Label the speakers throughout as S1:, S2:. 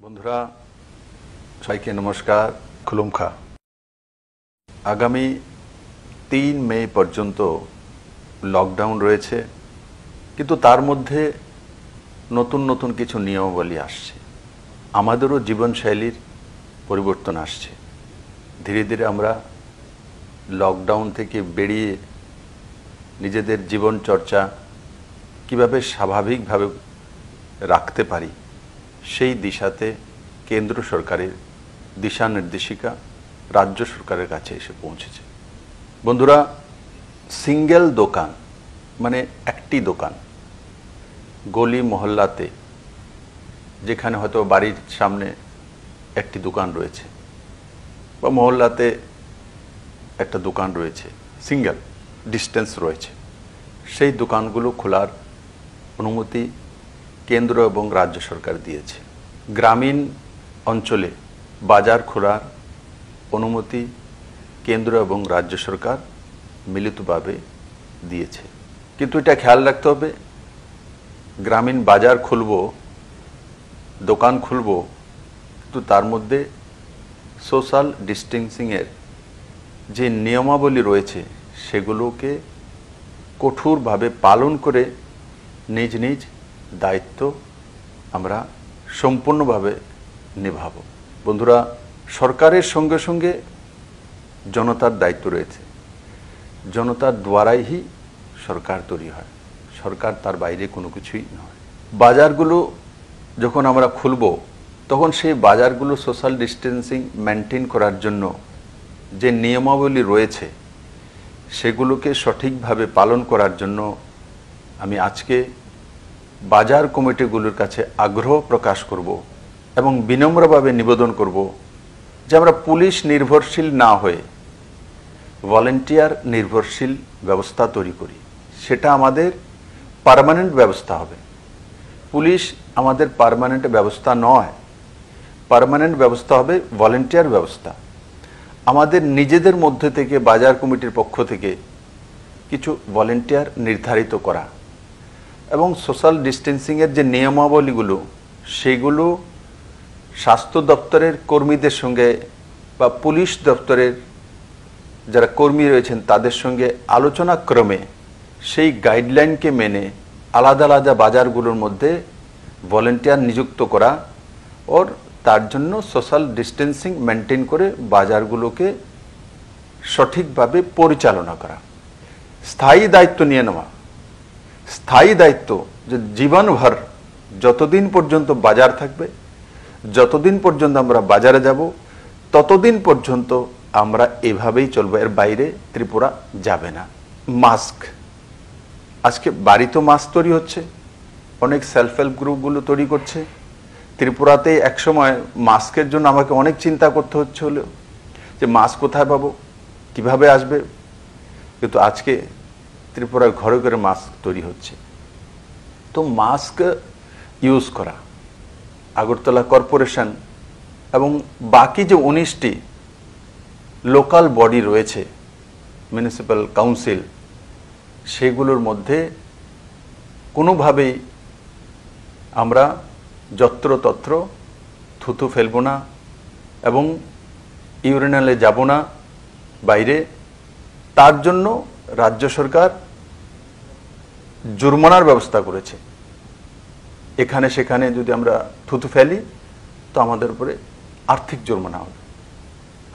S1: বন্ধুরা সবাইকে নমস্কার, খুলুমখা। আগামী ৩ মে পর্যন্ত লকডাউন রয়েছে, কিন্তু তার মধ্যে নতুন নতুন কিছু নিয়মাবলী আসছে। আমাদেরও জীবনশৈলীর পরিবর্তন আসছে। ধীরে ধীরে আমরা লকডাউন থেকে বেরিয়ে নিজেদের জীবনচর্চা কিভাবে স্বাভাবিকভাবে রাখতে পারি সেই দিশাতে কেন্দ্র সরকারের দিশা নির্দেশিকা রাজ্য সরকারের কাছে এসে পৌঁছেছে। বন্ধুরা, সিঙ্গেল দোকান মানে একটি দোকান গলি মহল্লাতে, যেখানে হয়তো বাড়ির সামনে একটি দোকান রয়েছে বা মহল্লাতে একটা দোকান রয়েছে, সিঙ্গেল ডিস্টেন্স রয়েছে, সেই দোকানগুলো খোলার অনুমতি কেন্দ্র এবং রাজ্য সরকার দিয়েছে। গ্রামীণ অঞ্চলে বাজার খোলার অনুমতি কেন্দ্র এবং রাজ্য সরকার মিলিতভাবে দিয়েছে। কিন্তু এটা খেয়াল রাখতে হবে, গ্রামীণ বাজার খুলব, দোকান খুলব, কিন্তু তার মধ্যে সোশ্যাল ডিস্টেন্সিংয়ের যে নিয়মাবলী রয়েছে সেগুলোকে কঠোরভাবে পালন করে নিজ নিজ দায়িত্ব আমরা সম্পূর্ণভাবে নিভাবো। বন্ধুরা, সরকারের সঙ্গে সঙ্গে জনতার দায়িত্ব রয়েছে। জনতার দ্বারাই সরকার তৈরি হয়, সরকার তার বাইরে কোনো কিছুই নয়। বাজারগুলো যখন আমরা খুলব, তখন সেই বাজারগুলো সোশ্যাল ডিস্টেন্সিং মেনটেন করার জন্য যে নিয়মাবলী রয়েছে সেগুলোকে সঠিকভাবে পালন করার জন্য আমি আজকে বাজার কমিটিগুলোর কাছে আগ্রহ প্রকাশ করব এবং বিনম্রভাবে নিবেদন করব যে আমরা পুলিশ নির্ভরশীল না হয়ে ভলেন্টিয়ার নির্ভরশীল ব্যবস্থা তৈরি করি। সেটা আমাদের পার্মানেন্ট ব্যবস্থা হবে। পুলিশ আমাদের পার্মানেন্ট ব্যবস্থা নয়, পার্মানেন্ট ব্যবস্থা হবে ভলেন্টিয়ার ব্যবস্থা। আমাদের নিজেদের মধ্যে থেকে বাজার কমিটির পক্ষ থেকে কিছু ভলেন্টিয়ার নির্ধারিত করা এবং সোশ্যাল ডিস্টেন্সিংয়ের যে নিয়মাবলীগুলো সেগুলো স্বাস্থ্য দপ্তরের কর্মীদের সঙ্গে বা পুলিশ দপ্তরের যারা কর্মী রয়েছেন তাদের সঙ্গে আলোচনা ক্রমে সেই গাইডলাইনকে মেনে আলাদা আলাদা বাজারগুলোর মধ্যে ভলেন্টিয়ার নিযুক্ত করা ওর তার জন্য সোশ্যাল ডিস্টেন্সিং মেনটেন করে বাজারগুলোকে সঠিকভাবে পরিচালনা করা, স্থায়ী দায়িত্ব নিয়ে নেওয়া। স্থায়ী দায়িত্ব যে জীবনভর যতদিন পর্যন্ত বাজার থাকবে, যতদিন পর্যন্ত আমরা বাজারে যাব, ততদিন পর্যন্ত আমরা এভাবেই চলবো, এর বাইরে ত্রিপুরা যাবে না। মাস্ক, আজকে বাড়িতে মাস্ক তৈরি হচ্ছে, অনেক সেলফ হেল্প গ্রুপগুলো তৈরি করছে। ত্রিপুরাতে একসময় মাস্কের জন্য আমাকে অনেক চিন্তা করতে হচ্ছিল যে মাস্ক কোথায় পাবো, কিভাবে আসবে, কিন্তু আজকে ত্রিপুরার ঘরে ঘরে মাস্ক তৈরি হচ্ছে। তো মাস্ক ইউজ করা, আগরতলা কর্পোরেশন এবং বাকি যে 19টি লোকাল বডি রয়েছে, মিউনিসিপ্যাল কাউন্সিল, সেগুলোর মধ্যে কোনোভাবেই আমরা যত্রতত্র থুতু ফেলব না এবং ইউরিনালে যাব না বাইরে। তার জন্য রাজ্য সরকার জরিমানার ব্যবস্থা করেছে। এখানে সেখানে যদি আমরা থুতু ফেলি তো আমাদের উপরে আর্থিক জরিমানা হবে।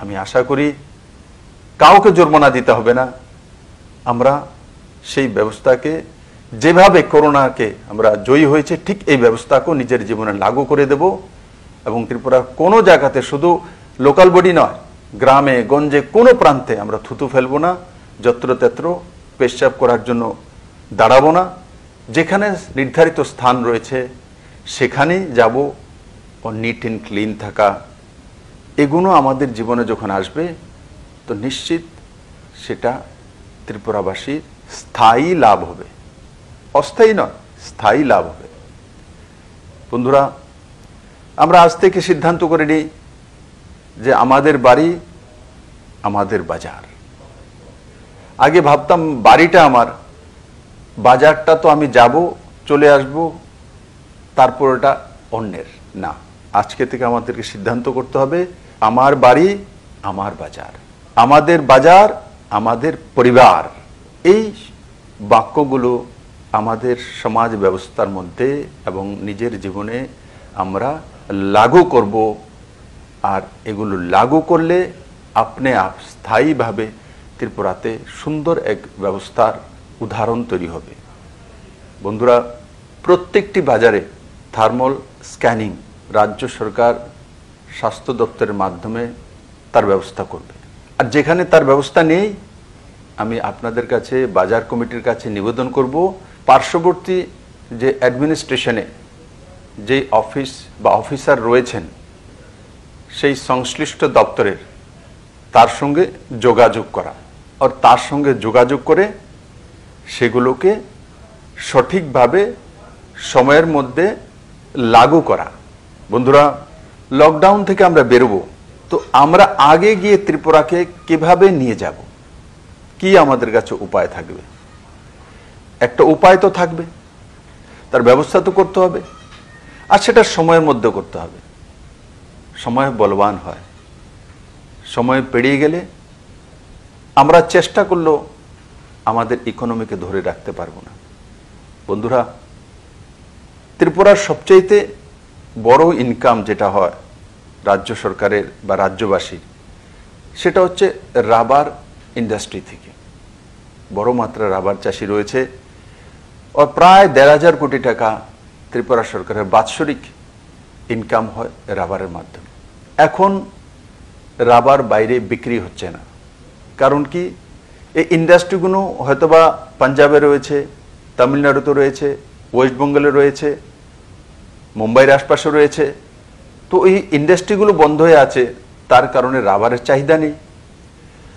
S1: আমি আশা করি কাউকে জরিমানা দিতে হবে না। আমরা সেই ব্যবস্থাকে, যেভাবে করোনাকে আমরা জয়ী হয়েছে ঠিক এই ব্যবস্থাকেও নিজের জীবনে লাগু করে দেব এবং ত্রিপুরার কোনো জায়গাতে, শুধু লোকাল বডি নয়, গ্রামে গঞ্জে কোনো প্রান্তে আমরা থুতু ফেলবো না, যত্রতত্র পেশাব করার জন্য দাঁড়াবো না। যেখানে নির্ধারিত স্থান রয়েছে সেখানেই যাব। ও নিট অ্যান্ড ক্লিন থাকা, এগুলো আমাদের জীবনে যখন আসবে তো নিশ্চিত সেটা ত্রিপুরাবাসীর স্থায়ী লাভ হবে, অস্থায়ী নয়, স্থায়ী লাভ হবে। বন্ধুরা, আমরা আজ থেকে সিদ্ধান্ত করে নিই যে আমাদের বাড়ি আমাদের বাজার। আগে ভাবতাম বাড়িটা আমার, বাজারটা তো আমি যাব, চলে আসব, তারপর ওটা অন্যের। না, আজকে থেকে আমাদেরকে সিদ্ধান্ত করতে হবে, আমার বাড়ি আমার বাজার, আমাদের বাজার আমাদের পরিবার। এই বাক্যগুলো আমাদের সমাজ ব্যবস্থার মধ্যে এবং নিজের জীবনে আমরা লাগু করব। আর এগুলো লাগু করলে আপনি স্থায়ীভাবে ত্রিপুরাতে সুন্দর এক ব্যবস্থার উদাহরণ তৈরি হবে। বন্ধুরা, প্রত্যেকটি বাজারে থার্মাল স্ক্যানিং রাজ্য সরকার স্বাস্থ্য দপ্তরের মাধ্যমে তার ব্যবস্থা করবে। আর যেখানে তার ব্যবস্থা নেই, আমি আপনাদের কাছে বাজার কমিটির কাছে নিবেদন করব, পার্শ্ববর্তী যে অ্যাডমিনিস্ট্রেশনে যে অফিস বা অফিসার রয়েছেন সেই সংশ্লিষ্ট দপ্তরের তার সঙ্গে যোগাযোগ করা, আর তার সঙ্গে যোগাযোগ করে সেগুলোকে সঠিকভাবে সময়ের মধ্যে লাগু করা। বন্ধুরা, লকডাউন থেকে আমরা বেরোবো, তো আমরা আগে গিয়ে ত্রিপুরাকে কিভাবে নিয়ে যাব, কি আমাদের কাছে উপায় থাকবে? একটা উপায় তো থাকবে, তার ব্যবস্থা তো করতে হবে, আর সেটা সময়ের মধ্যে করতে হবে। সময় বলবান হয়, সময় পেরিয়ে গেলে আমরা চেষ্টা করলেও আমাদের ইকোনমিকে ধরে রাখতে পারবো না। বন্ধুরা, ত্রিপুরার সবচাইতে বড় ইনকাম যেটা হয় রাজ্য সরকারের বা রাজ্যবাসীর, সেটা হচ্ছে রাবার ইন্ডাস্ট্রি থেকে। বড় মাত্রার রাবার চাষি রয়েছে, ও প্রায় ১,৫০০ কোটি টাকা ত্রিপুরা সরকারের বাৎসরিক ইনকাম হয় রাবারের মাধ্যমে। এখন রাবার বাইরে বিক্রি হচ্ছে না, কারণ কি? এই ইন্ডাস্ট্রিগুলো হয়তোবা পাঞ্জাবে রয়েছে, তামিলনাড়ুতে রয়েছে, ওয়েস্ট বেঙ্গলে রয়েছে, মুম্বাইয়ের আশপাশে রয়েছে। তো এই ইন্ডাস্ট্রিগুলো বন্ধ হয়ে আছে, তার কারণে রাবারের চাহিদা নেই।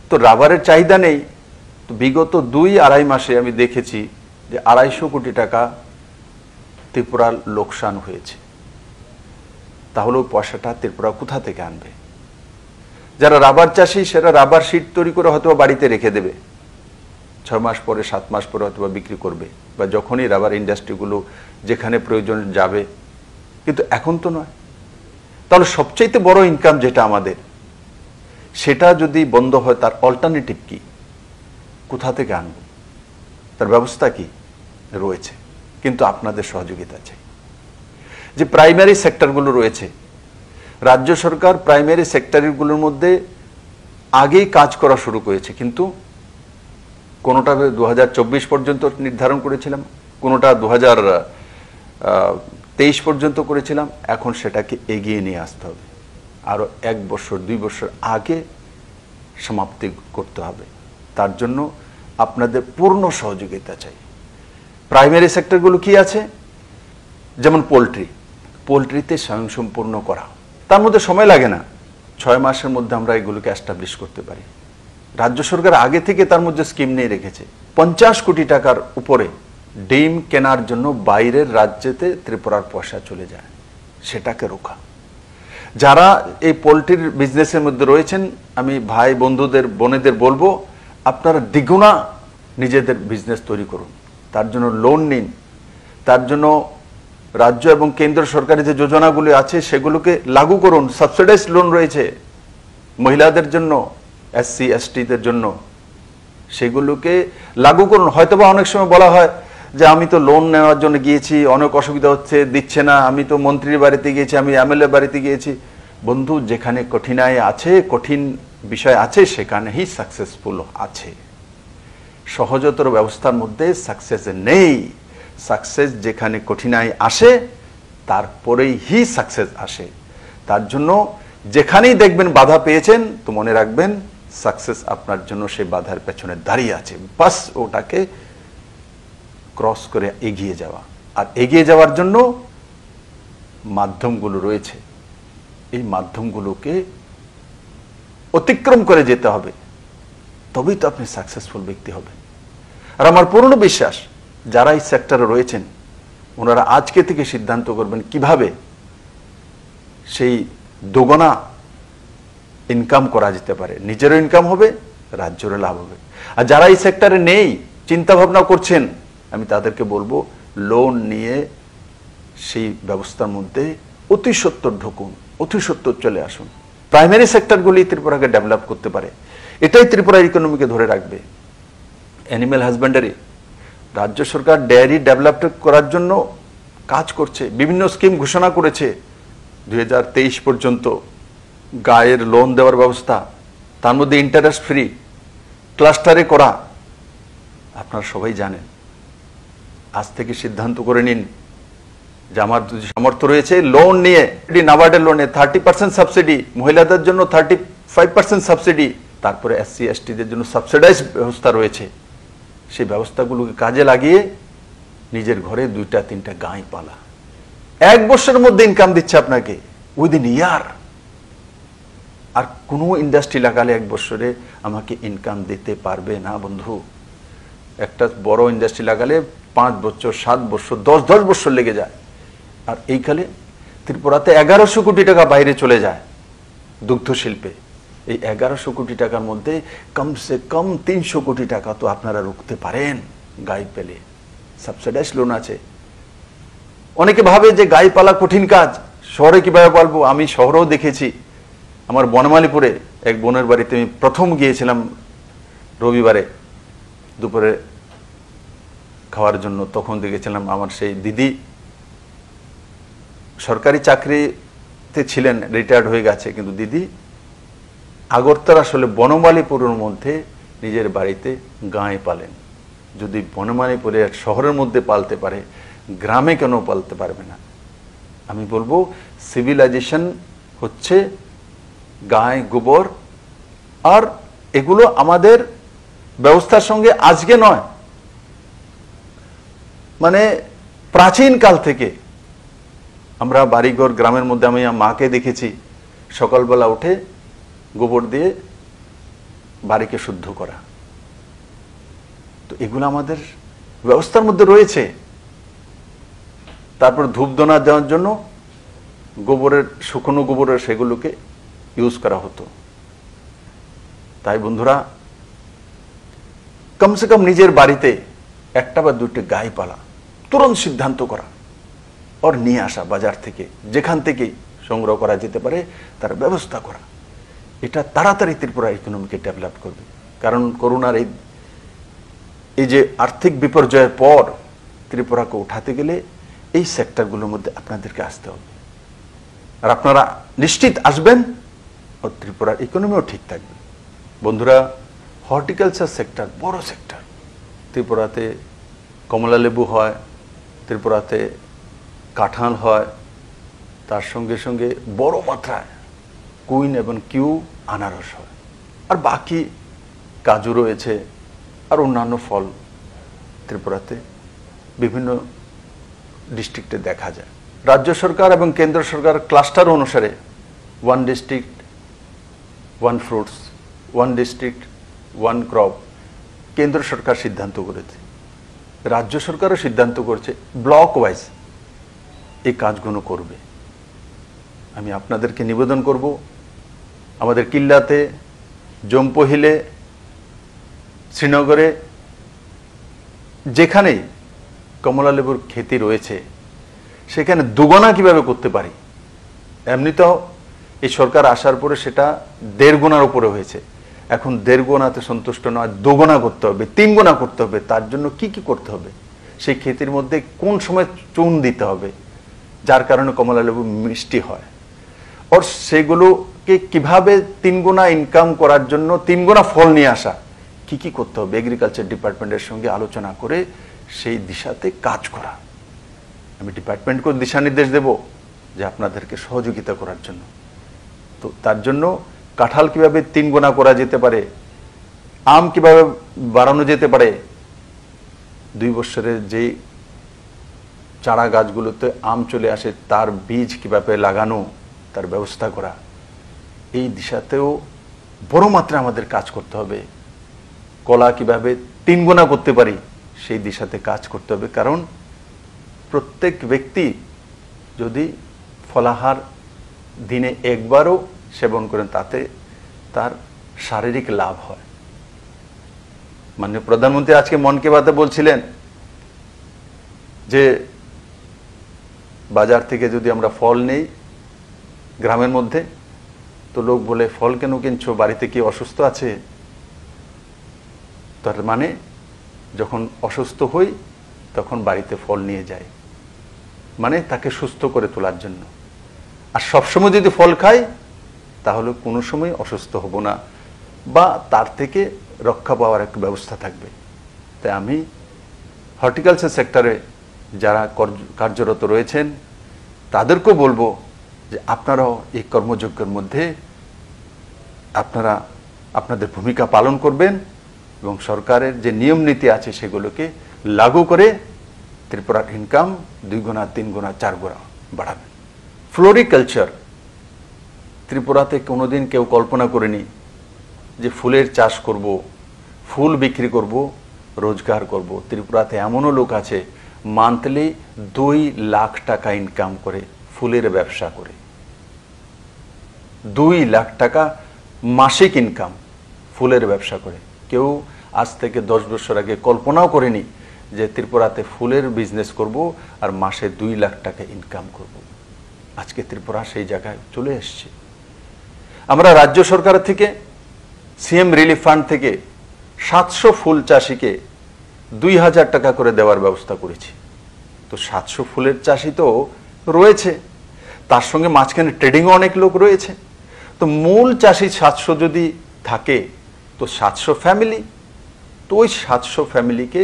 S1: তো রাবারের চাহিদা নেই, তো বিগত ২-২.৫ মাসে আমি দেখেছি যে ২৫০ কোটি টাকা ত্রিপুরার লোকসান হয়েছে। তাহলে ওই পয়সাটা ত্রিপুরা কোথা থেকে আনবে? যারা রাবার চাষি, সেটা রাবার শিট তৈরি করে হয়তো বাড়িতে রেখে দেবে, ৬ মাস পরে ৭ মাস পরে হয়তো বিক্রি করবে, বা যখনই রাবার ইন্ডাস্ট্রিগুলো যেখানে প্রয়োজন যাবে। কিন্তু এখন তো নয়। তাহলে সবচাইতে বড় ইনকাম যেটা আমাদের, সেটা যদি বন্ধ হয়, তার অল্টারনেটিভ কি? কোথা থেকে আনব? তার ব্যবস্থা কি রয়েছে? কিন্তু আপনাদের সহযোগিতা চাই। যে প্রাইমারি সেক্টরগুলো রয়েছে, রাজ্য সরকার প্রাইমারি সেক্টরগুলোর মধ্যে আগেই কাজ করা শুরু করেছে, কিন্তু কোনোটা ২০২৪ পর্যন্ত নির্ধারণ করেছিলাম, কোনোটা ২০২৩ পর্যন্ত করেছিলাম। এখন সেটাকে এগিয়ে নিয়ে আসতে হবে, আরও ১ বছর ২ বছর আগে সমাপ্তি করতে হবে। তার জন্য আপনাদের পূর্ণ সহযোগিতা চাই। প্রাইমারি সেক্টরগুলো কি আছে? যেমন পোলট্রিতে স্বয়ংসম্পূর্ণ করা, তার মধ্যে সময় লাগে না, ৬ মাসের মধ্যে আমরা এগুলোকে এস্টাবলিশ করতে পারি। রাজ্য সরকার আগে থেকে তার মধ্যে স্কিম নিয়ে রেখেছে। ৫০ কোটি টাকার উপরে ডিম কেনার জন্য বাইরের রাজ্যেতে ত্রিপুরার পয়সা চলে যায়, সেটাকে রোখা। যারা এই পোলট্রির বিজনেসের মধ্যে রয়েছেন, আমি ভাই বন্ধুদের বোনেদের বলবো, আপনারা দ্বিগুণা নিজেদের বিজনেস তৈরি করুন, তার জন্য লোন নিন, তার জন্য রাজ্য এবং কেন্দ্র সরকারের যে যোজনাগুলি আছে সেগুলোকে লাগু করুন। সাবসিডাইজ লোন রয়েছে মহিলাদের জন্য, SC STদের জন্য, সেগুলোকে লাগু করুন। হয়তোবা অনেক সময় বলা হয় যে আমি তো লোন নেওয়ার জন্য গিয়েছি, অনেক অসুবিধা হচ্ছে, দিচ্ছে না, আমি তো মন্ত্রীর বাড়িতে গিয়েছি, আমি MLA বাড়িতে গিয়েছি। বন্ধু, যেখানে কঠিনাই আছে, কঠিন বিষয় আছে, সেখানেই সাকসেসফুল আছে। সহজতর ব্যবস্থার মধ্যে সাকসেস নেই। সাকসেস যেখানে কঠিনাই আসে, তারপরেই সাকসেস আসে। তার জন্য যেখানেই দেখবেন বাধা পেয়েছেন, তো মনে রাখবেন সাকসেস আপনার জন্য সেই বাধার পেছনে দাঁড়িয়ে আছে। বাস ওটাকে ক্রস করে এগিয়ে যাওয়া। আর এগিয়ে যাওয়ার জন্য মাধ্যমগুলো রয়েছে, এই মাধ্যমগুলোকে অতিক্রম করে যেতে হবে, তবেই তো আপনি সাকসেসফুল ব্যক্তি হবেন। আর আমার পূর্ণ বিশ্বাস, যারা এই সেক্টরে রয়েছেন, ওনারা আজকে থেকে সিদ্ধান্ত করবেন কিভাবে সেই দুগুণা ইনকাম করা যেতে পারে। নিজেরও ইনকাম হবে, রাজ্যেরও লাভ হবে। আর যারা এই সেক্টরে নেই, চিন্তা ভাবনা করছেন, আমি তাদেরকে বলবো লোন নিয়ে সেই ব্যবস্থার মধ্যে অতি সত্বর ঢুকুন, অতি সত্বর চলে আসুন। প্রাইমারি সেক্টরগুলি ত্রিপুরাকে ডেভেলপ করতে পারে, এটাই ত্রিপুরার ইকোনমিকে ধরে রাখবে। অ্যানিম্যাল হাজব্যান্ডারি, রাজ্য সরকার ডেয়ারি ডেভেলপ করার জন্য কাজ করছে, বিভিন্ন স্কিম ঘোষণা করেছে। 2023 পর্যন্ত গায়ের লোন দেওয়ার ব্যবস্থা, তার মধ্যে ইন্টারেস্ট ফ্রি, ক্লাস্টারে করা। আপনারা সবাই জানেন। আজ থেকে সিদ্ধান্ত করে নিন যে আমার যদি সামর্থ্য রয়েছে, লোন নিয়ে নাবার্ডের লোনে 30% সাবসিডি, মহিলাদের জন্য 35% সাবসিডি, তারপরে SC STদের জন্য সাবসিডাইজ ব্যবস্থা রয়েছে। সেই ব্যবস্থাগুলোকে কাজে লাগিয়ে নিজের ঘরে 2-3টা গাই পালা। 1 বছরের মধ্যে ইনকাম দিচ্ছে আপনাকে, উইদিন ইয়ার। আর কোনো ইন্ডাস্ট্রি লাগালে 1 বছরে আমাকে ইনকাম দিতে পারবে না বন্ধু। একটা বড় ইন্ডাস্ট্রি লাগালে 5 বছর, 7 বছর, 10 বছর লেগে যায়। আর এইকালে ত্রিপুরাতে 1100 কোটি টাকা বাইরে চলে যায় দুগ্ধ শিল্পে। এই 1100 কোটি টাকার মধ্যে কমসে কম 300 কোটি টাকা তো আপনারা রুখতে পারেন গাই পেলে। সাবসিডাইজ লোন আছে। অনেকে ভাবে যে গাই পালা কঠিন কাজ, শহরে কিভাবে পালবো। আমি শহরেও দেখেছি। আমার বনমালীপুরে এক বোনের বাড়িতে আমি প্রথম গিয়েছিলাম রবিবারে দুপুরে খাওয়ার জন্য। তখন দেখেছিলাম আমার সেই দিদি সরকারি চাকরিতে ছিলেন, রিটায়ার্ড হয়ে গেছে, কিন্তু দিদি আগরতলা আসলে বনমালীপুরের মধ্যে নিজের বাড়িতে গাই পালেন। যদি বনমালীপুরে শহরের মধ্যে পালতে পারে, গ্রামে কেন পালতে পারবে না? আমি বলবো সিভিলাইজেশন হচ্ছে গাই, গোবর। আর এগুলো আমাদের ব্যবস্থার সঙ্গে আজকে নয়, মানে প্রাচীন কাল থেকে আমরা বাড়িঘর গ্রামের মধ্যে, আমি মাকে দেখেছি সকালবেলা উঠে গোবর দিয়ে বাড়িকে শুদ্ধ করা। তো এগুলো আমাদের ব্যবস্থার মধ্যে রয়েছে। তারপর ধূপধুনা দেওয়ার জন্য গোবরের, শুকনো গোবরের সেগুলোকে ইউজ করা হতো। তাই বন্ধুরা, কমসে কম নিজের বাড়িতে 1টা বা 2টা গাই পালা, তুরন্ত সিদ্ধান্ত করা, আর নিয়ে আসা বাজার থেকে, যেখান থেকে সংগ্রহ করা যেতে পারে তার ব্যবস্থা করা। এটা তাড়াতাড়ি ত্রিপুরা ইকোনমিকে ডেভেলপ করবে। কারণ করোনার এই যে আর্থিক বিপর্যয়ের পর ত্রিপুরাকে উঠাতে গেলে এই সেক্টরগুলোর মধ্যে আপনাদেরকে আসতে হবে। আর আপনারা নিশ্চিত আসবেন, ও ত্রিপুরার ইকোনমিও ঠিক থাকবে। বন্ধুরা, হর্টিকালচার সেক্টর বড় সেক্টর। ত্রিপুরাতে কমলা লেবু হয়, ত্রিপুরাতে কাঁঠাল হয়, তার সঙ্গে সঙ্গে বড় মাত্রায় কুইন এবং কিউ আনারস হয়। আর বাকি কাজু রয়েছে, আর অন্যান্য ফল ত্রিপুরাতে বিভিন্ন ডিস্ট্রিক্টে দেখা যায়। রাজ্য সরকার এবং কেন্দ্র সরকার ক্লাস্টার অনুসারে 1 ডিস্ট্রিক্ট 1 ফ্রুটস, 1 ডিস্ট্রিক্ট 1 ক্রপ কেন্দ্র সরকার সিদ্ধান্ত করেছে। রাজ্য সরকারও সিদ্ধান্ত করছে ব্লক ওয়াইজ এই কাজগুলো করবে। আমি আপনাদেরকে নিবেদন করব, আমাদের কিল্লাতে, জম্পহিলে, শ্রীনগরে যেখানেই কমলা লেবুর খেতি রয়েছে সেখানে দুগুণা কিভাবে করতে পারি। এমনিতেও এই সরকার আসার পরে সেটা 1.5 গুণার উপরে হয়েছে। এখন 1.5 গুণাতে সন্তুষ্ট নয়, 2 গুণা করতে হবে, 3 গুণা করতে হবে। তার জন্য কি কি করতে হবে, সেই খেতির মধ্যে কোন সময় চুন দিতে হবে যার কারণে কমলা লেবু মিষ্টি হয়, আর সেগুলোকে কিভাবে 3 গুণা ইনকাম করার জন্য 3 গুণা ফল নিয়ে আসা, কি কি করতে হবে, এগ্রিকালচার ডিপার্টমেন্টের সঙ্গে আলোচনা করে সেই দিশাতে কাজ করা। আমি ডিপার্টমেন্টকে দিশা নির্দেশ দেব যে আপনাদেরকে সহযোগিতা করার জন্য। তো তার জন্য কাঁঠাল কিভাবে 3 গুণা করা যেতে পারে, আম কিভাবে বাড়ানো যেতে পারে, 2 বছরের যে চারা গাছগুলোতে আম চলে আসে তার বীজ কিভাবে লাগানো, তার ব্যবস্থা করা, এই দিশাতেও বড় মাত্রায় আমাদের কাজ করতে হবে। কলা কিভাবে 3 গুণা করতে পারি সেই দিশাতে কাজ করতে হবে। কারণ প্রত্যেক ব্যক্তি যদি ফলাহার দিনে একবারও সেবন করেন তাতে তার শারীরিক লাভ হয়। মাননীয় প্রধানমন্ত্রী আজকে মন কি বাতে বলছিলেন যে বাজার থেকে যদি আমরা ফল নেই গ্রামের মধ্যে। তো লোক বলে ফল কেন কিনছো, বাড়িতে কি অসুস্থ আছে? তার মানে যখন অসুস্থ হই তখন বাড়িতে ফল নিয়ে যায়, মানে তাকে সুস্থ করে তোলার জন্য। আর সবসময় যদি ফল খাই তাহলে কোনো সময় অসুস্থ হব না, বা তার থেকে রক্ষা পাওয়ার একটা ব্যবস্থা থাকবে। তাই আমি হর্টিকালচার সেক্টরে যারা কার্যরত রয়েছেন তাদেরকেও বলবো যে আপনারাও এই কর্মযজ্ঞের মধ্যে আপনারা আপনাদের ভূমিকা পালন করবেন এবং সরকারের যে নিয়ম নীতি আছে সেগুলোকে লাগু করে ত্রিপুরার ইনকাম 2 গুণা 3 গুণা 4 গুণা বাড়াবেন। ফ্লোরিকালচার ত্রিপুরাতে কোনোদিন কেউ কল্পনা করেনি যে ফুলের চাষ করব, ফুল বিক্রি করব, রোজগার করব। ত্রিপুরাতে এমনও লোক আছে মান্থলি 2 লাখ টাকা ইনকাম করে ফুলের ব্যবসা করে। 2 লাখ টাকা মাসিক ইনকাম ফুলের ব্যবসা করে। কেউ আজ থেকে 10 বছর আগে কল্পনাও করেনি যে ত্রিপুরাতে ফুলের বিজনেস করব আর মাসে 2 লাখ টাকা ইনকাম করব। আজকে ত্রিপুরা সেই জায়গায় চলে এসেছে। আমরা রাজ্য সরকার থেকে সিএম রিলিফ ফান্ড থেকে 700 ফুল চাষিকে 2000 টাকা করে দেওয়ার ব্যবস্থা করেছি। তো 700 ফুলের চাষি তো রয়েছে, তার সঙ্গে মাঝখানে ট্রেডিংও অনেক লোক রয়েছে। তো মূল চাষি 700 যদি থাকে তো 700 ফ্যামিলি, তো ওই 700 ফ্যামিলিকে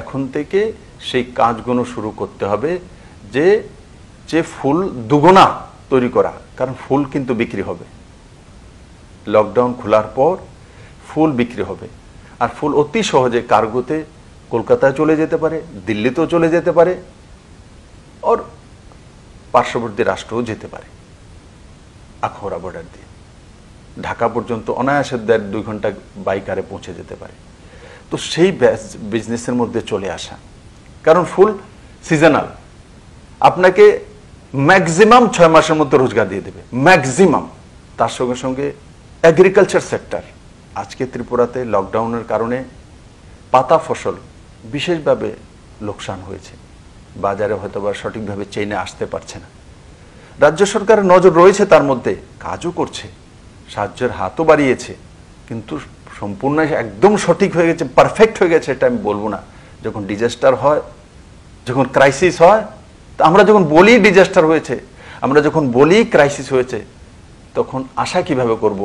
S1: এখন থেকে সেই কাজগুলো শুরু করতে হবে যে যে ফুল দুগুণা তৈরি করা, কারণ ফুল কিন্তু বিক্রি হবে। লকডাউন খোলার পর ফুল বিক্রি হবে, আর ফুল অতি সহজে কার্গোতে কলকাতায় চলে যেতে পারে, দিল্লিতেও চলে যেতে পারে, আর পার্শ্ববর্তী রাষ্ট্রও যেতে পারে। আখাউড়া বর্ডার দিয়ে ঢাকা পর্যন্ত অনায়াসে 1.5-2 ঘন্টা বাইকারে পৌঁছে যেতে পারে। তো সেই বিজনেসের মধ্যে চলে আসা, কারণ ফুল সিজনাল, আপনাকে ম্যাক্সিমাম 6 মাসের মধ্যে রোজগার দিয়ে দেবে, ম্যাক্সিমাম। তার সঙ্গে সঙ্গে এগ্রিকালচার সেক্টর, আজকে ত্রিপুরাতে লকডাউনের কারণে পাতা ফসল বিশেষভাবে লোকসান হয়েছে, বাজারে হয়তো বা সঠিকভাবে চেইনে আসতে পারছে না। রাজ্য সরকারের নজর রয়েছে, তার মধ্যে কাজও করছে, সাহায্যের হাতও বাড়িয়েছে, কিন্তু সম্পূর্ণ একদম সঠিক হয়ে গেছে, পারফেক্ট হয়ে গেছে এটা আমি বলবো না। যখন ডিজাস্টার হয়, যখন ক্রাইসিস হয়, তা আমরা যখন বলি ডিজাস্টার হয়েছে, আমরা যখন বলি ক্রাইসিস হয়েছে, তখন আশা কিভাবে করব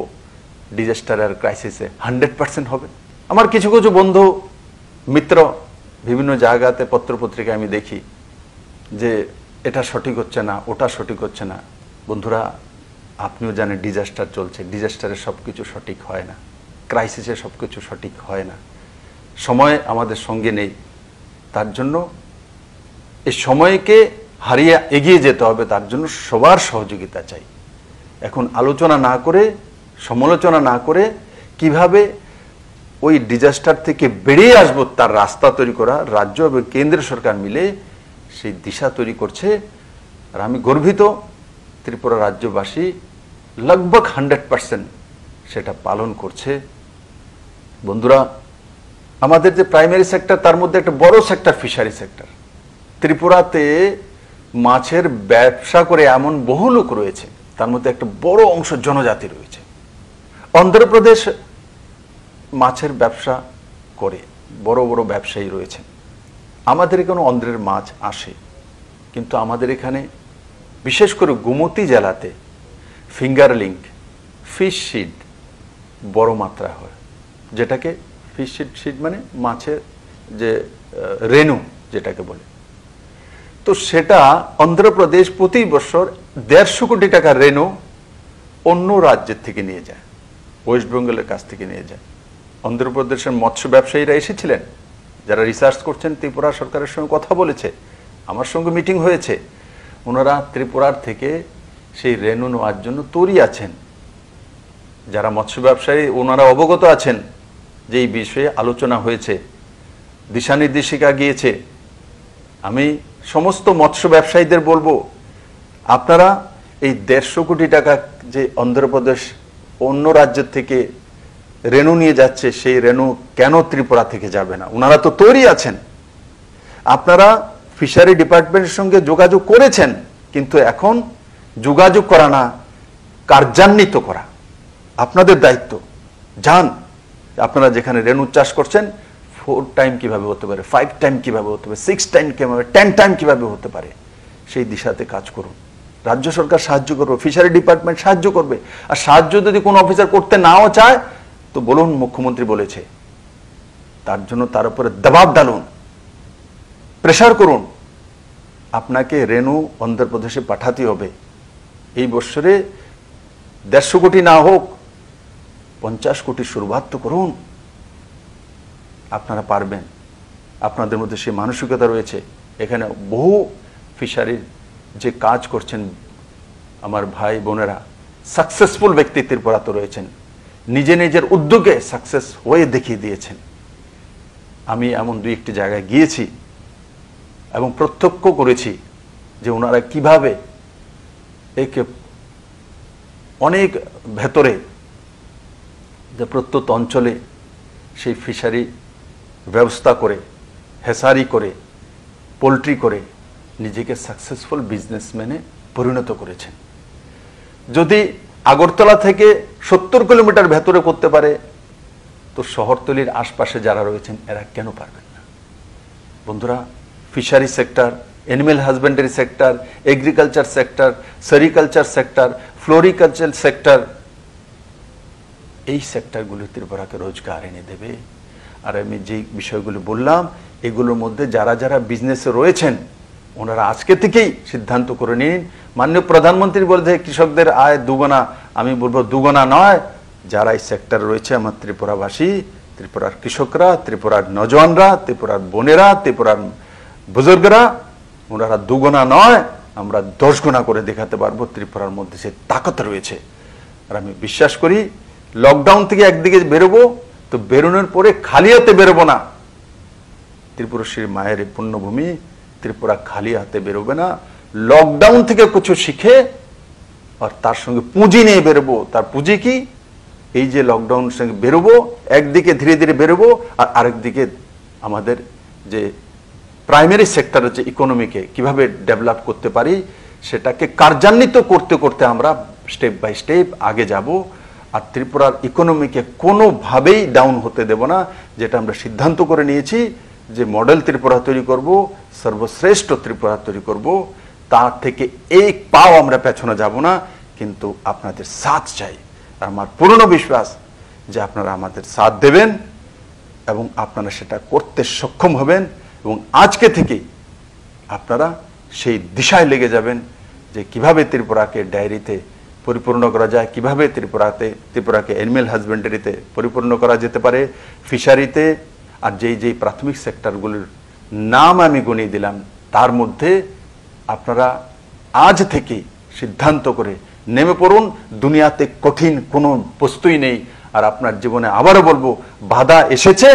S1: ডিজাস্টার আর ক্রাইসিসে 100% হবে? আমার কিছু কিছু বন্ধু মিত্র বিভিন্ন জায়গাতে পত্রপত্রিকায় আমি দেখি যে এটা সঠিক হচ্ছে না, ওটা সঠিক হচ্ছে না। বন্ধুরা, আপনিও জানেন ডিজাস্টার চলছে, ডিজাস্টারে সব কিছু সঠিক হয় না, ক্রাইসিসে সব কিছু সঠিক হয় না, সময় আমাদের সঙ্গে নেই। তার জন্য এই সময়কে হারিয়ে এগিয়ে যেতে হবে, তার জন্য সবার সহযোগিতা চাই। এখন আলোচনা না করে, সমালোচনা না করে কিভাবে ওই ডিজাস্টার থেকে বেরিয়ে আসবো তার রাস্তা তৈরি করা, রাজ্য এবং কেন্দ্রীয় সরকার মিলে সেই দিশা তৈরি করছে। আর আমি গর্বিত ত্রিপুরা রাজ্যবাসী লগভগ 100% সেটা পালন করছে। বন্ধুরা, আমাদের যে প্রাইমারি সেক্টর, তার মধ্যে একটা বড় সেক্টর ফিশারি সেক্টর। ত্রিপুরাতে মাছের ব্যবসা করে এমন বহু লোক রয়েছে, তার মধ্যে একটা বড় অংশ জনজাতি রয়েছে। অন্ধ্রপ্রদেশ মাছের ব্যবসা করে বড় বড় ব্যবসায়ী রয়েছে। আমাদের এখানে অন্ধ্রের মাছ আসে, কিন্তু আমাদের এখানে বিশেষ করে গোমতী জেলাতে ফিঙ্গারলিং, ফিশ সিড বড় মাত্রায় হয়, যেটাকে ফিশ সিড মানে মাছের যে রেনু যেটাকে বলে। তো সেটা অন্ধ্রপ্রদেশ প্রতি বছর 150 কোটি টাকার রেনু অন্য রাজ্যের থেকে নিয়ে যায়, ওয়েস্ট বেঙ্গলের কাছ থেকে নিয়ে যায়। অন্ধ্রপ্রদেশের মৎস্য ব্যবসায়ীরা এসেছিলেন, যারা রিসার্চ করছেন, ত্রিপুরা সরকারের সঙ্গে কথা বলেছে, আমার সঙ্গে মিটিং হয়েছে। ওনারা ত্রিপুরার থেকে সেই রেনু নেওয়ার জন্য তৈরি আছেন। যারা মৎস্য ব্যবসায়ী ওনারা অবগত আছেন যে এই বিষয়ে আলোচনা হয়েছে, দিশানির্দেশিকা গিয়েছে। আমি সমস্ত মৎস্য ব্যবসায়ীদের বলবো, আপনারা এই 150 কোটি টাকা যে অন্ধ্রপ্রদেশ অন্য রাজ্যের থেকে রেনু নিয়ে যাচ্ছে, সেই রেনু কেন ত্রিপুরা থেকে যাবে না? ওনারা তো তৈরি আছেন। আপনারা ফিশারি ডিপার্টমেন্টের সঙ্গে যোগাযোগ করেছেন, কিন্তু এখন যোগাযোগ করা না, কার্যান্বিত করা আপনাদের দায়িত্ব। যান, আপনারা যেখানে রেণু চাষ করছেন 4 টাইম কিভাবে হতে পারে, 5 টাইম কিভাবে হতে পারে, 6 টাইম কিভাবে, 10 টাইম কিভাবে হতে পারে, সেই দিশাতে কাজ করুন। রাজ্য সরকার সাহায্য করবে, ফিশারি ডিপার্টমেন্ট সাহায্য করবে। আর সাহায্য যদি কোনো অফিসার করতে নাও চায় তো বলুন মুখ্যমন্ত্রী বলেছে, তার জন্য তার উপরে দবাব ডালুন, প্রেসার করুন। আপনাকে রেণু অন্ধ্রপ্রদেশে পাঠাতে হবে। এই বছরে 150 কোটি না হোক 50 কোটি শুরুয়াত তো করুন। আপনারা পারবেন, আপনাদের মধ্যে সেই মানসিকতা রয়েছে। এখানে বহু ফিশারির যে কাজ করছেন আমার ভাই বোনেরা, সাকসেসফুল ব্যক্তি ত্রিপুরাতে রয়েছেন, নিজের উদ্যোগে সাকসেস হয়ে দেখিয়ে দিয়েছেন। আমি এমন 2-1টি জায়গায় গিয়েছি এবং প্রত্যক্ষ করেছি যে ওনারা কিভাবে একে অনেক ভেতরে যে প্রত্যন্ত অঞ্চলে সেই ফিশারি ব্যবস্থা করে, হেসারি করে, পোলট্রি করে নিজেকে সাকসেসফুল বিজনেসম্যানে পরিণত করেছেন। যদি আগরতলা থেকে 70 কিলোমিটার ভেতরে করতে পারে তো শহরতলির আশপাশে যারা রয়েছেন এরা কেন পারবেন না? বন্ধুরা, fishery sector, animal husbandry sector, agriculture sector, sericulture sector, floriculture sector, এই সেক্টরগুলো ত্রিপুরাকে রোজগার এনে দেবে। আর আমি যে বিষয়গুলো বললাম এগুলোর মধ্যে যারা যারা বিজনেসে রয়েছেন ওনারা আজকে থেকেই সিদ্ধান্ত করে নিন। মাননীয় প্রধানমন্ত্রী বলতে কৃষকদের আয় দুগুণা, আমি বলবো দুগুণা নয়, যারা এই সেক্টরে রয়েছে আমার ত্রিপুরাবাসী, ত্রিপুরার কৃষকরা, ত্রিপুরার নজওয়ানরা, ত্রিপুরার বোনেরা, ত্রিপুরার বুজুর্গরা, ওনারা দুগুণা নয়, আমরা 10 গুণা করে দেখাতে পারবো। ত্রিপুরার মধ্যে সে তাকত রয়েছে। আর আমি বিশ্বাস করি লকডাউন থেকে একদিকে বেরোবো তো বেরোনোর পরে খালি হাতে বেরোবো না। ত্রিপুরাশ্রী মায়ের পুণ্যভূমি, ত্রিপুরা খালি হাতে বেরোবে না। লকডাউন থেকে কিছু শিখে আর তার সঙ্গে পুঁজি নিয়ে বেরোবো। তার পুঁজি কি? এই যে লকডাউন সঙ্গে বেরোবো, একদিকে ধীরে ধীরে বেরোবো আর আরেকদিকে আমাদের যে প্রাইমারি সেক্টর হচ্ছে ইকোনমিকে কিভাবে ডেভেলপ করতে পারি সেটাকে কার্যান্বিত করতে করতে আমরা স্টেপ বাই স্টেপ আগে যাব। আর ত্রিপুরার ইকোনমিকে কোনোভাবেই ডাউন হতে দেব না। যেটা আমরা সিদ্ধান্ত করে নিয়েছি যে মডেল ত্রিপুরা তৈরি করব, সর্বশ্রেষ্ঠ ত্রিপুরা তৈরি করব, তার থেকে এক পাও আমরা পেছনে যাব না। কিন্তু আপনাদের সাথ চাই। আর আমার পূর্ণ বিশ্বাস যে আপনারা আমাদের সাথ দেবেন এবং আপনারা সেটা করতে সক্ষম হবেন এবং আজকে থেকেই আপনারা সেই দিশায় লেগে যাবেন যে কিভাবে ত্রিপুরাকে ডায়েরিতে পরিপূর্ণ করা যায়, কিভাবে ত্রিপুরাকে অ্যানিমেল হাজবেন্ডারিতে পরিপূর্ণ করা যেতে পারে, ফিশারিতে। আর যেই প্রাথমিক সেক্টরগুলির নাম আমি গুনিয়ে দিলাম তার মধ্যে আপনারা আজ থেকে সিদ্ধান্ত করে নেমে পড়ুন। দুনিয়াতে কঠিন কোনো বস্তুই নেই। আর আপনার জীবনে আবারও বলবো, বাধা এসেছে,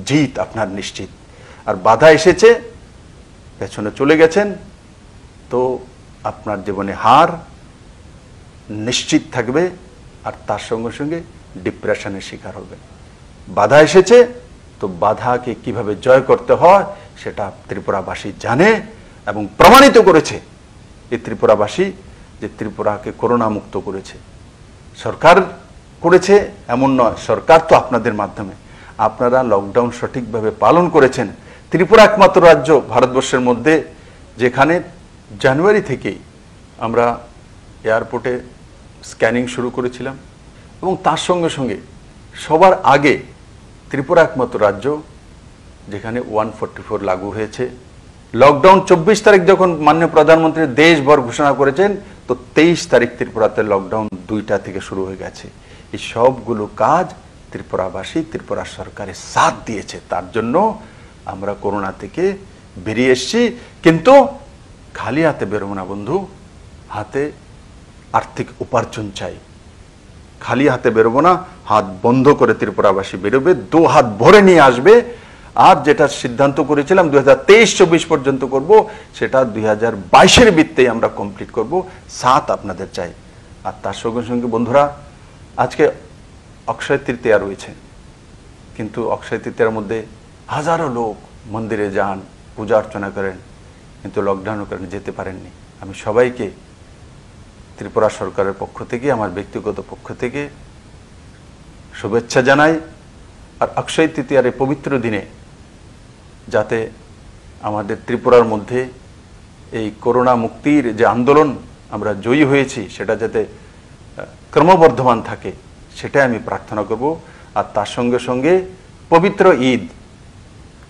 S1: জিত আপনার নিশ্চিত। আর বাধা এসেছে, পেছনে চলে গেছেন তো আপনার জীবনে হার নিশ্চিত থাকবে আর তার সঙ্গে সঙ্গে ডিপ্রেশনের শিকার হবে। বাধা এসেছে তো বাধাকে কিভাবে জয় করতে হয় সেটা ত্রিপুরাবাসী জানে এবং প্রমাণিত করেছে। এই ত্রিপুরাবাসী যে ত্রিপুরাকে করোনা মুক্ত করেছে, সরকার করেছে এমন নয়, সরকার তো আপনাদের মাধ্যমে। আপনারা লকডাউন সঠিকভাবে পালন করেছেন। ত্রিপুরা একমাত্র রাজ্য ভারতবর্ষের মধ্যে যেখানে জানুয়ারি থেকেই আমরা এয়ারপোর্টে স্ক্যানিং শুরু করেছিলাম এবং তার সঙ্গে সঙ্গে সবার আগে ত্রিপুরা একমাত্র রাজ্য যেখানে 144 লাগু হয়েছে। লকডাউন 24 তারিখ যখন মাননীয় প্রধানমন্ত্রী দেশভর ঘোষণা করেছেন তো 23 তারিখ ত্রিপুরাতে লকডাউন 2টা থেকে শুরু হয়ে গেছে। এই সবগুলো কাজ ত্রিপুরাবাসী, ত্রিপুরা সরকারের সাথ দিয়েছে। তার জন্য আমরা করোনা থেকে বেরিয়ে এসেছি। কিন্তু খালি হাতে বেরোবো না বন্ধু, হাতে আর্থিক উপার্জন চাই। খালি হাতে বেরোবো না, হাত বন্ধ করে ত্রিপুরাবাসী বেরোবে, 2 হাত ভরে নিয়ে আসবে। আর যেটা সিদ্ধান্ত করেছিলাম 2023-24 পর্যন্ত করব, সেটা 2022-এর ভিত্তিতে আমরা কমপ্লিট করব। সাথ আপনাদের চাই। আর তার সঙ্গে সঙ্গে বন্ধুরা, আজকে অক্ষয় তৃতীয়া রয়েছে, কিন্তু অক্ষয় তৃতীয়ার মধ্যে হাজারো লোক মন্দিরে যান, পূজা অর্চনা করেন, কিন্তু লকডাউনের কারণে যেতে পারেননি। আমি সবাইকে ত্রিপুরা সরকারের পক্ষ থেকে, আমার ব্যক্তিগত পক্ষ থেকে শুভেচ্ছা জানাই। আর অক্ষয় তৃতীয়ার এই পবিত্র দিনে যাতে আমাদের ত্রিপুরার মধ্যে এই করোনা মুক্তির যে আন্দোলন আমরা জয়ী হয়েছি সেটা যাতে ক্রমবর্ধমান থাকে সেটাই আমি প্রার্থনা করব। আর তার সঙ্গে সঙ্গে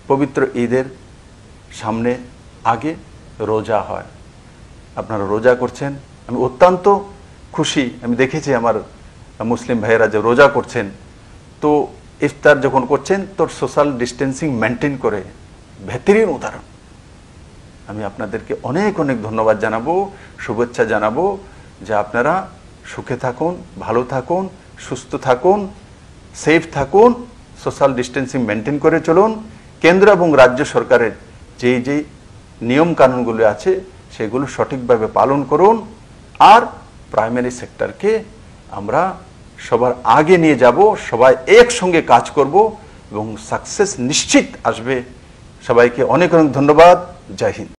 S1: পবিত্র ঈদের সামনে আগে রোজা হয়, আপনারা রোজা করছেন, আমি অত্যন্ত খুশি। আমি দেখেছি আমার মুসলিম ভাইয়েরা যে রোজা করছেন, তো ইফতার যখন করছেন তো সোশ্যাল ডিস্টেন্সিং মেনটেন করে, বেহতরিন উদাহরণ। আমি আপনাদেরকে অনেক অনেক ধন্যবাদ জানাবো, শুভেচ্ছা জানাবো যে আপনারা সুখে থাকুন, ভালো থাকুন, সুস্থ থাকুন, সেফ থাকুন, সোশ্যাল ডিস্টেন্সিং মেনটেন করে চলুন। কেন্দ্র এবং রাজ্য সরকারের যেই নিয়ম কানুনগুলো আছে সেগুলো সঠিকভাবে পালন করুন। আর প্রাইমারি সেক্টরকে আমরা সবার আগে নিয়ে যাব, সবাই একসঙ্গে কাজ করব এবং সাকসেস নিশ্চিত আসবে। সবাইকে অনেক অনেক ধন্যবাদ। জয় হিন্দ।